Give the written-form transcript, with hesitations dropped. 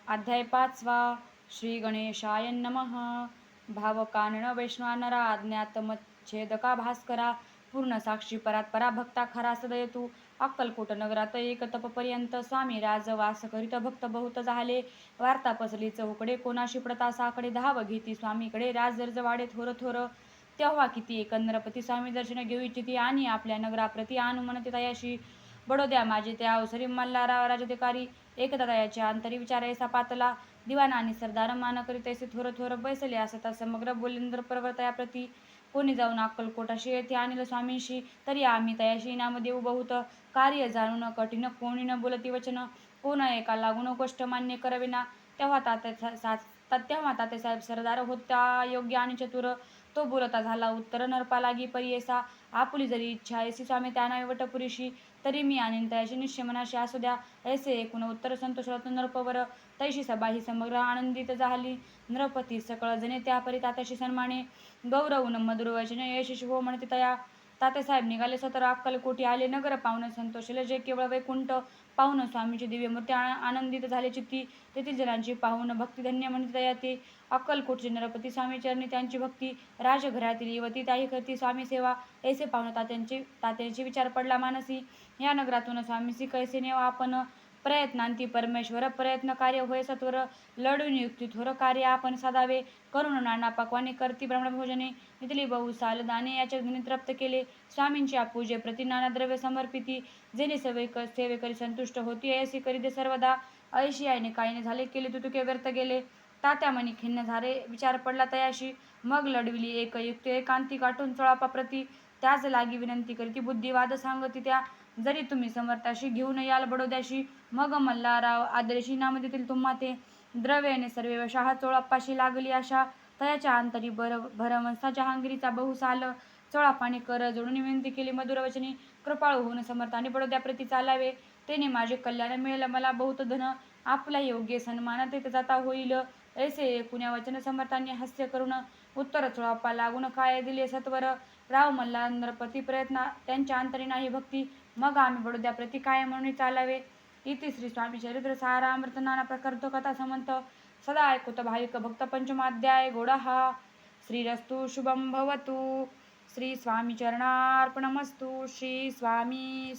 अध्याय 5वा. श्री गणेशाय नमः. भावकानन वैष्णवानरा अज्ञातमच्छेदका भास्करा पूर्ण साक्षी परात्परा भक्ता खरा सदयतु. अक्कलकोट नगरात एक तपपर्यंत स्वामी राज वास करीत भक्त बहुत झाले. वार्ता पसरली चहूकडे कोणाशी पडता साकडे धाव घेती स्वामीकडे राज जर्ज वाडे थोर थोर. तेव्हा किती एकंदरपती स्वामी दर्शन घेऊ इच्छिती आणि आपल्या नगराप्रती अनुमनते तयाशी. बडोद्या माझे त्या अवसरी मल्हारा राजाधिकारी एकदा तयाच्या अंतरी विचारायचा पातला. दिवाण आणि सरदार मान करीत ऐसे थोर थोर बैसले असता समग्र बोलेंद्र पर्वतयाप्रती. कोणी जाऊन अक्कलकोटाशी येथे आणील स्वामींशी तरी आम्ही तयाशी इनाम देऊ बहुत. कार्य जाणून कठीण कोणी न बोलती वचन कोण एका लागून गोष्ट मान्य करविना. तेव्हा तात्यासाहेब सरदार होता योग्य आणि चतुर. तो बोलता झाला उत्तर नरपा लागी परियेसा. आपुली जरी इच्छा ऐसी स्वामी त्या नावे वटपुरीशी तरी मी आणीन तयाशी निश्चय मनाशी असू द्या. ऐसे एकूण उत्तर संतोषातून नरपवर. तैशी सभा ही समग्र आनंदित झाली. नरपती सकळ जणे त्यापरी तात्याशी सन्माने गौरवून मधुर वचने यशस्वी हो म्हणते तया. तात्यासाहेब निघाले सतर अक्कलकोटी आले. नगर पाहुण संतोषले जे केवळ वैकुंठ पाहुण स्वामींची दिव्य मूर्ती आनंदित झाले चित्ती. तेथील जनांची पाहुण भक्ती धन्य म्हणते तया ते. अक्कलकोटचे नरपती स्वामी चरणी त्यांची भक्ती. राजघरातील युवती त्याही करती स्वामी सेवा. ऐसे पाहुण तात्यांची विचार पडला मानसी. या नगरातून स्वामीसी कैसे नेवा आपण. प्रयत्नांती परमेश्वर प्रयत्न कार्य होय सत्वर. लढून युक्ती थोर कार्य आपण साधावे. करून नाना पक्वाने करती ब्रह्मभोजने. इथली बहु साल दाने याच्या धनी तृप्त केले. स्वामींच्या पूजे प्रति नाना द्रव्य समर्पिती. जेणे सेवे करी संतुष्ट होती ऐसी करीदे सर्वदा. ऐशी आईने काहीने झाले केले तुतुके व्यर्थ गेले. तात्या मनी खिन्न झाले विचार पडला तयाशी. मग लढविली एक युक्ती एकांती गाठून चोळापाप्रती. त्याच लागी विनंती करीती बुद्धिवाद सांगती त्या. जरी तुम्ही समर्थाशी घेऊन याल बडोद्याशी मग मल्हारराव आदरेशी नाम देतील तुम्हा ते. द्रव्याने सर्वे वशाह चोळाप्पाशी लागली आशा. तयाच्या अंतरी भरवंसा जहांगीरीचा बहुसाल. चोळाप्पाने कर जोडून विनंती केली मधुर वचनी. कृपाळू होऊन समर्थाने बडोद्याप्रती चालावे. तेने माझे कल्याण मिळेल मला बहुत धन. आपला योग्य सन्मान तेथे जाता होईल. ऐसे एकूण वचन समर्थांनी हास्य करून उत्तर चोळाप्पा लागून काय दिले सत्वर. राव मल्हार नरपती प्रयत्न त्यांच्या अंतरी नाही भक्ती. मग आम्ही बडोद्याप्रती काय म्हणून चालावे. इति श्री स्वामी चरित्र सारामृत नाना प्रकार कथा समंत सदा ऐकूत भाविक भक्त. पंचमाध्याय गोडा हा. श्रीरस्तु शुभम भवतु. श्री स्वामी चरणार्पणमस्तु. श्री स्वामी